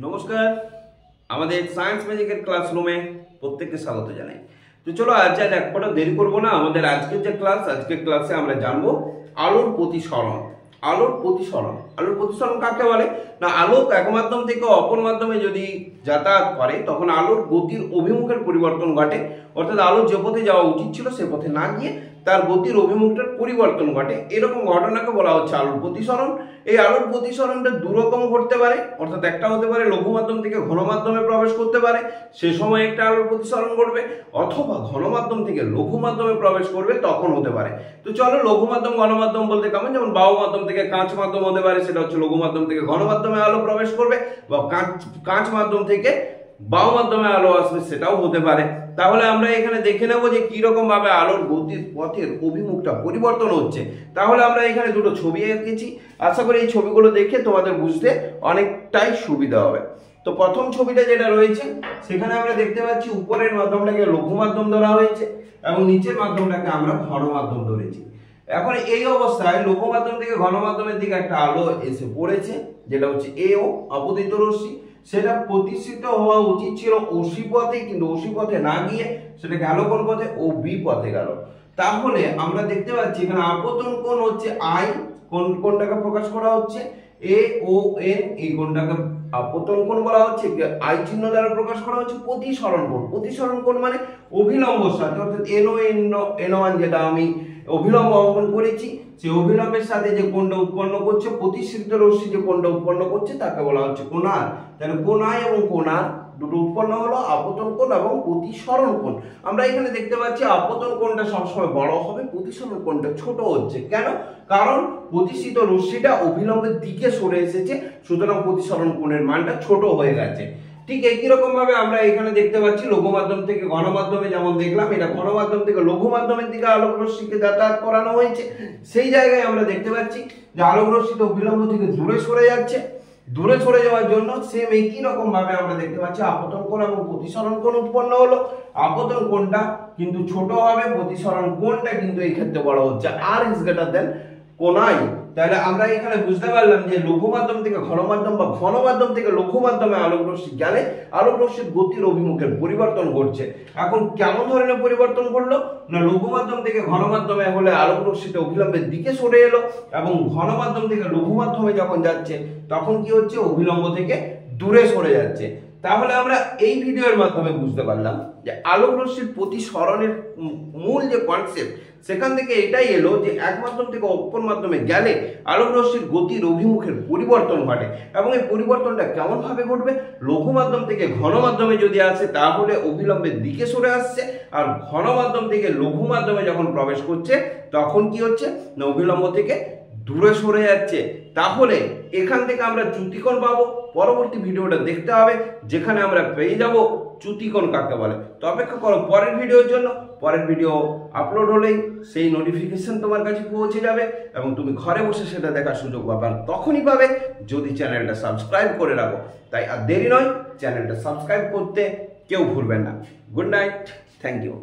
নমস্কার, আমাদের সায়েন্স ম্যাজিকের ক্লাসরুমে প্রত্যেককে স্বাগত জানাই। তো চলো আজ এক ফোঁটা দেরি করবো না। আমাদের আজকের যে আজকের ক্লাসে আমরা জানবো আলোর প্রতিসরণ। আলোর প্রতিসরণ কাকে বলে না, আলোক এক মাধ্যম থেকে অপর মাধ্যমে যদি যাতায়াত করে তখন আলোর গতির অভিমুখের পরিবর্তন ঘটে। অর্থাৎ আলো যে পথে যাওয়া উচিত ছিল সে পথে না গিয়ে তার গতির অভিমুখটার পরিবর্তন ঘটে, এরকম ঘটনাকে বলা হচ্ছে আলোর প্রতিসরণ। এই আলোর প্রতিসরণটা দুরকম ঘটতে পারে, অর্থাৎ একটা হতে পারে লঘু মাধ্যম থেকে ঘন মাধ্যমে প্রবেশ করতে পারে, সে সময় একটা আলোর প্রতিসরণ ঘটবে, অথবা ঘন মাধ্যম থেকে লঘু মাধ্যমে প্রবেশ করবে তখন হতে পারে। তো চলো লঘু মাধ্যম ঘন মাধ্যম বলতে কেমন, যেমন বায়ু মাধ্যম থেকে কাঁচ মাধ্যম হতে পারে, সেটা হচ্ছে লঘু মাধ্যম থেকে ঘন মাধ্যমে আলো প্রবেশ করবে, বা কাঁচ মাধ্যম থেকে বায়ু মাধ্যমে আলো আসবে, সেটাও হতে পারে। তাহলে আমরা এখানে দেখে নেব যে কি রকম ভাবে আলোর গতির পথের অভিমুখটা পরিবর্তন হচ্ছে। তাহলে আমরা এখানে দুটো ছবি এঁকেছি, আশা করি এই ছবিগুলো দেখে তোমাদের বুঝতে অনেকটাই সুবিধা হবে। তো প্রথম ছবিটা যেটা রয়েছে সেখানে আমরা দেখতে পাচ্ছি উপরের মাধ্যমটাকে লঘু মাধ্যম ধরা হয়েছে এবং নিচের মাধ্যমটাকে আমরা ঘন মাধ্যম ধরেছি। এখন এই অবস্থায় লঘু মাধ্যম থেকে ঘন মাধ্যমের দিকে একটা আলো এসে পড়েছে, যেটা হচ্ছে এও আপতিত রশ্মি। সেটা প্রতিষ্ঠিত হওয়া উচিত ছিল ওসি পথে, কিন্তু ওসি পথে না গিয়ে সেটা গেল কোন পথে, ও বি পথে গেল। তাহলে আমরা দেখতে পাচ্ছি এখানে আপতন কোণ হচ্ছে আই, কোণটাকে প্রকাশ করা হচ্ছে এ ও এন, এই কোণটাকে আপতন কোণ বলা হচ্ছে, আই চিহ্ন দ্বারা প্রকাশ করা হচ্ছে প্রতিসরণ কোণ। প্রতিসরণ কোণ মানে অভিলম্ব সাথে, অর্থাৎ এন ওয়ান যেটা আমি অভিলম্ব অঙ্কন করেছি, সেই অভিলম্বের সাথে যে কোণটা উৎপন্ন করছে, প্রতিসৃত রশ্মি যে কোণটা উৎপন্ন করছে তাকে বলা হচ্ছে কোণার। তাহলে কোণ আই এবং কোণ আর দুটো উৎপন্ন হলো, আপতন কোণ এবং প্রতিসরণ কোণ। আমরা এখানে দেখতে পাচ্ছি আপতন কোণটা সবসময় বড় হবে, প্রতিসরণ কোণটা ছোট হচ্ছে। কেন? কারণ প্রতিসৃত রশ্মিটা অভিলম্বের দিকে সরে এসেছে, সুতরাং প্রতিসরণ কোণের মানটা ছোট হয়ে গেছে। ঠিক একই রকম ভাবে আমরা এখানে দেখতে পাচ্ছি লঘু মাধ্যম থেকে ঘন মাধ্যমে যেমন দেখলাম, এটা ঘন মাধ্যম থেকে লঘু মাধ্যমের দিকে আলোক রশ্মিকে যাতায়াত করানো হয়েছে। সেই জায়গায় আমরা দেখতে পাচ্ছি যে আলোক রশ্মিটা অভিলম্ব থেকে দূরে সরে যাচ্ছে। দূরে সরে যাওয়ার জন্য সেম একই রকম ভাবে আমরা দেখতে পাচ্ছি আপতন কোণ এবং প্রতিসরণ কোণ উৎপন্ন হলো। আপতন কোণটা কিন্তু ছোট হবে, প্রতিসরণ কোণটা কিন্তু এই ক্ষেত্রে বড় হচ্ছে, আর ইজ গ্রেটার দেন কোণাই। তাহলে আমরা এখানে বুঝতে পারলাম যে লঘু মাধ্যম থেকে ঘন মাধ্যম বা ঘন মাধ্যম থেকে লঘু মাধ্যমে আলোক রশ্মি গেলে আলোক রশ্মির গতির অভিমুখের পরিবর্তন ঘটছে। এখন কেমন ধরনের পরিবর্তন ঘটলো না, লঘু মাধ্যম থেকে ঘন মাধ্যমে হলে আলোক রশ্মিটা অভিলম্বের দিকে সরে এলো, এবং ঘন মাধ্যম থেকে লঘু মাধ্যমে যখন যাচ্ছে তখন কি হচ্ছে, অভিলম্ব থেকে দূরে সরে যাচ্ছে। তাহলে আমরা এই ভিডিওর মাধ্যমে বুঝতে পারলাম যে আলোক রশ্মির প্রতিসরণের মূল যে কনসেপ্ট, সেখান থেকে এটাই এলো যে এক মাধ্যম থেকে অপর মাধ্যমে গেলে আলোক রশ্মির গতির অভিমুখের পরিবর্তন ঘটে। এবং এই পরিবর্তনটা কেমন ভাবে ঘটবে, লঘু মাধ্যম থেকে ঘন মাধ্যমে যদি আসে তাহলে অভিলম্বের দিকে সরে আসছে, আর ঘন মাধ্যম থেকে লঘু মাধ্যমে যখন প্রবেশ করছে তখন কি হচ্ছে না, অভিলম্ব থেকে দূরে সরে যাচ্ছে। তাহলে এখান থেকে আমরা চ্যুতিকোণ পাবো। পরবর্তী ভিডিওটা দেখতে হবে, যেখানে আমরা পেয়ে যাব চ্যুতিকোণ কাকে বলে। তো অপেক্ষা করো পরের ভিডিওর জন্য। পরের ভিডিও আপলোড হলেই সেই নোটিফিকেশন তোমার কাছে পৌঁছে যাবে এবং তুমি ঘরে বসে সেটা দেখার সুযোগ পাবে, তখনই পাবে যদি চ্যানেলটা সাবস্ক্রাইব করে রাখো। তাই আর দেরি নয়, চ্যানেলটা সাবস্ক্রাইব করতে কেউ ভুলবেন না। Good night, thank you.